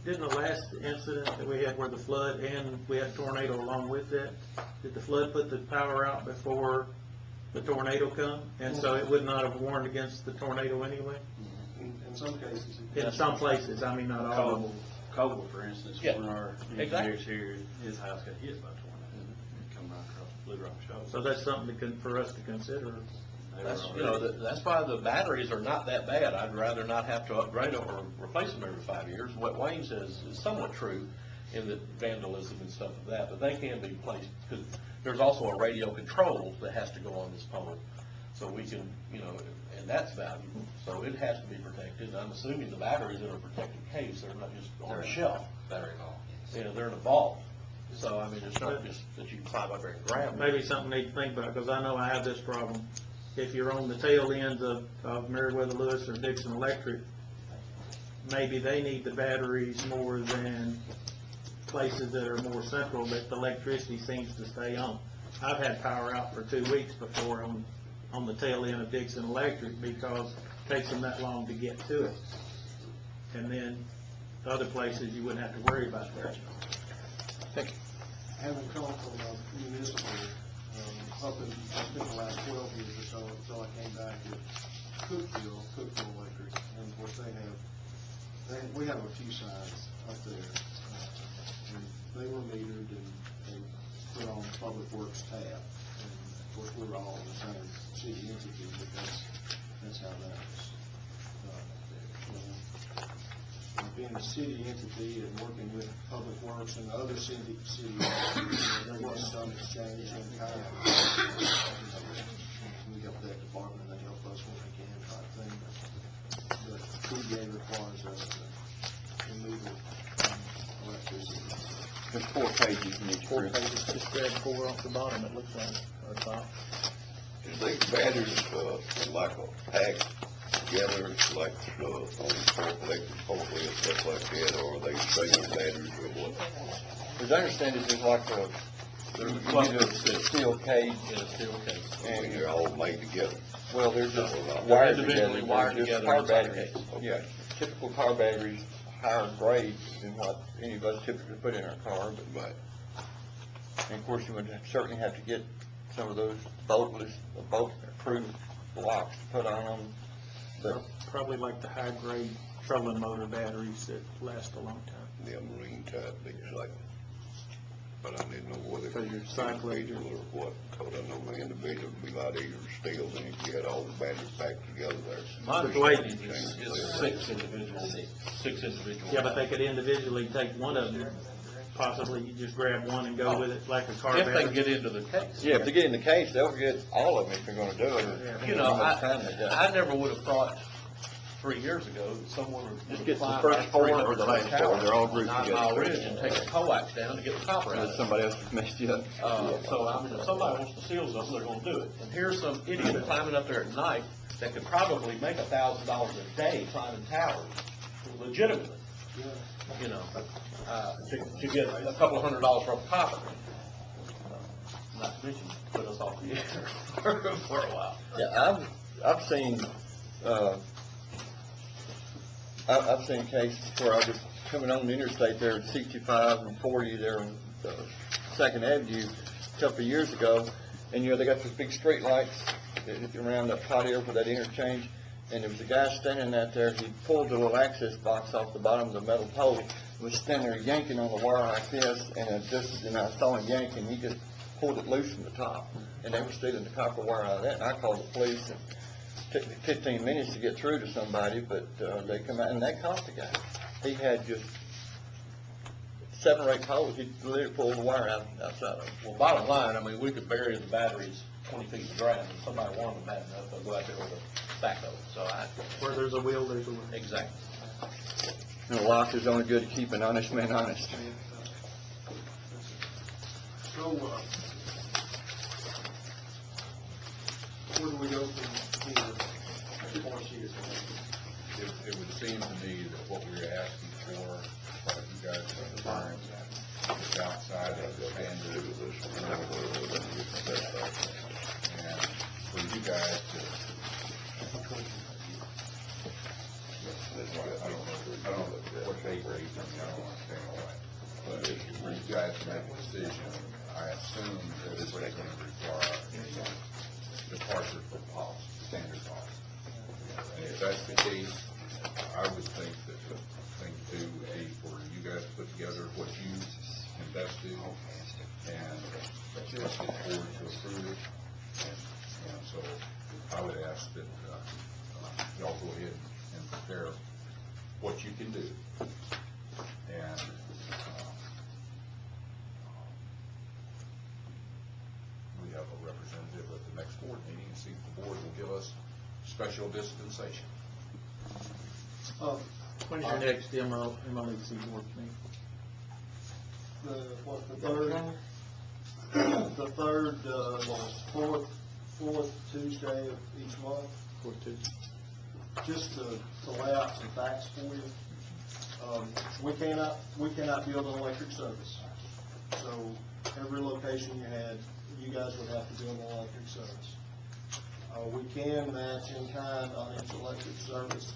Didn't the last incident that we had where the flood and we had a tornado along with it, did the flood put the power out before the tornado come? And so it would not have warned against the tornado anyway? In some cases. In some places, I mean, not all of them. Cobble, for instance, Yeah. when our Exactly. engineers here, his house got hit by a tornado. It come right across Blue Rock Shoals. So that's something for us to consider. They were That's, already- that's why the batteries are not that bad. I'd rather not have to upgrade them or replace them every 5 years. What Wayne says is somewhat true in the vandalism and stuff like that, but they can be placed, because there's also a radio control that has to go on this pole. So we can, and that's valuable, so it has to be protected. And I'm assuming the batteries in a protected case, they're not just on a shelf. Battery vault. They're in a vault. So, I mean, it's not just that you can climb up there and grab them. Maybe something we need to think about, because I know I have this problem. If you're on the tail end of Meriwether Lewis or Dixon Electric, maybe they need the batteries more than places that are more central that the electricity seems to stay on. I've had power out for 2 weeks before on the tail end of Dixon Electric because it takes them that long to get to it. And then other places you wouldn't have to worry about that. Having come from municipal, up in, I think the last 12 years or so, until I came back to Cookville Electric, and of course we have a few signs up there, and they were metered and they put on Public Works tab, and of course we're all the same city entity, but that's how that was. Being a city entity and working with Public Works and other city entities, there was some exchange in kind. We help that department, they help us when they can type thing, but PGA requires us to remove electricity. There's 4 pages in each 4 group. pages, just grab 4 off the bottom, it looks like, or top. Is these batteries, like a pack together, like, on electric forklift, stuff like that, or are they single batteries or what? As I understand it, there's like a steel cage, In a steel case. I mean, they're all made together. well, they're just They're wired individually together. wired They're just together car inside a batteries. case. Yeah, typical car batteries, higher grade than what any of us typically put in our car, but, Right. and of course, you would certainly have to get some of those bolt-proof blocks to put on them, but Probably like the high-grade trolling motor batteries that last a long time. The marine type, things like, but I didn't know whether So it your was cycling- individual or what, because I know my individual would be a lot easier to steal than if you had all the batteries packed together there. My But wait. understanding is 6 individuals. Yeah, but they could individually take one of them, possibly you just grab one and go with it like a car If they battery. get into the case. yeah, if they get in the case, they'll get all of them if they're gonna do it. I never would have thought 3 years ago that someone would Just have get the climbed first that 4 or 300 the last 4, they're all grouped 9 together. Mile Ridge and take a coax down to get the copper out of Unless it. somebody else has messed you up. So, I mean, if somebody wants to steal something, they're gonna do it. And here's some idiot climbing up there at night that could probably make $1,000 a day climbing towers, legitimately, to get a couple of $100 worth of copper. Not to mention, put us off the air for a while. Yeah, I've seen, I've seen cases where I was coming on the interstate there at 65 and 40 there on 2nd Avenue a couple of years ago, and they got those big street lights around that patio for that interchange, and there was a guy standing out there. He pulled the little access box off the bottom of the metal pole, was standing there yanking on the wire like this, and I saw him yanking. He just pulled it loose from the top, and they were stealing the copper wire out of that. And I called the police, and it took me 15 minutes to get through to somebody, but they come out, and they caught the guy. He had just 7 or 8 poles. He literally pulled the wire outside of them. Well, bottom line, I mean, we could bury the batteries 20 feet in the ground, and somebody wanted them bad enough, they'll go out there with a backhoe. So Where there's a will, there's a will. exactly. And a lock is only good to keep an honest man honest. So, where do we go from here? 2 more sheets. It would seem to me that what we were asking for, what you guys are requiring, is outside of the standard and for you guys to, I don't know what they rate, I mean, I don't make a decision, I assume that it's going to require a departure from policy, standard policy. And if that's the case, I would think that the thing to do would be for you guys to put together what you invested and ask the board to approve it. And so I would ask that y'all go ahead and prepare what you can do. And we have a representative at the next board meeting and see if the board will give us special dispensation. When's your next MLEC board meeting? The third, fourth Tuesday of each month. Fourth Tuesday. Just to lay out some facts for you. We cannot build an electric service. So every location you guys would have to build an electric service. We can match in kind on each electric service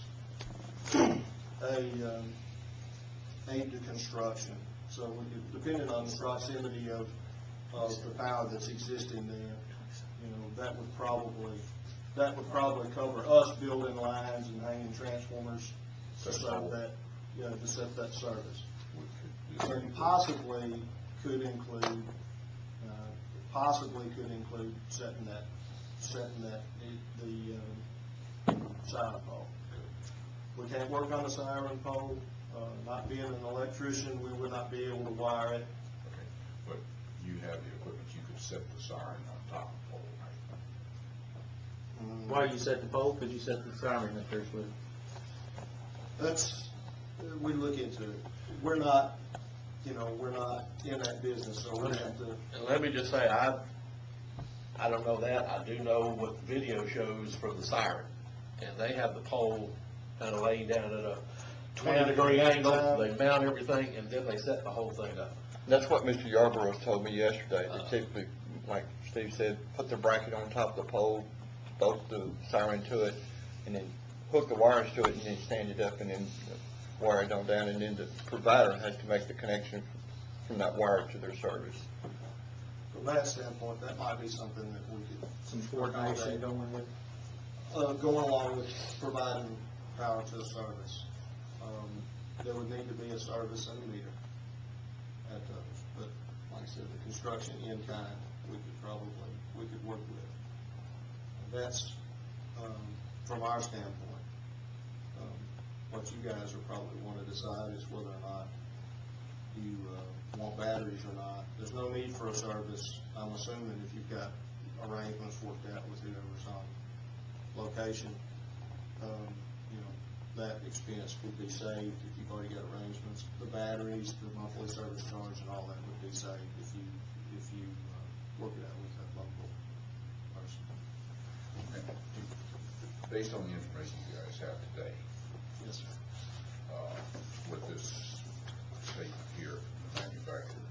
aid to construction. So we could, depending on the proximity of the power that's existing there, you know, that would probably cover us building lines and hanging transformers to set that, to set that service. And possibly could include setting the siren pole. We can't work on the siren pole. Not being an electrician, we would not be able to wire it. Okay, but you have the equipment, you could set the siren on top of the pole, right? Why you set the pole? Could you set the siren up there with? We look into it. We're not in that business, so we have to. And let me just say, I don't know that. I do know what the video shows for the siren. And they have the pole kind of laying down at a 20-degree angle. They mount everything, and then they set the whole thing up. That's what Mr. Yarborough told me yesterday. They typically, like Steve said, put the bracket on top of the pole, bolt the siren to it, and then hook the wires to it, and then stand it up, and then wire it on down, and then the provider has to make the connection from that wire to their service. From that standpoint, that might be something that we could. Some coordination going with? Going along with providing power to a service. There would need to be a service and a meter at those. But like I said, the construction in kind, we could work with. That's, from our standpoint, what you guys are probably want to decide is whether or not you want batteries or not. There's no need for a service, I'm assuming, if you've got arrangements worked out with whoever's on location. That expense would be saved if you've already got arrangements. The batteries, the monthly service charge, and all that would be saved if you work it out with that local person. And based on the information you guys have today, Yes, sir. with this statement here from the manufacturer,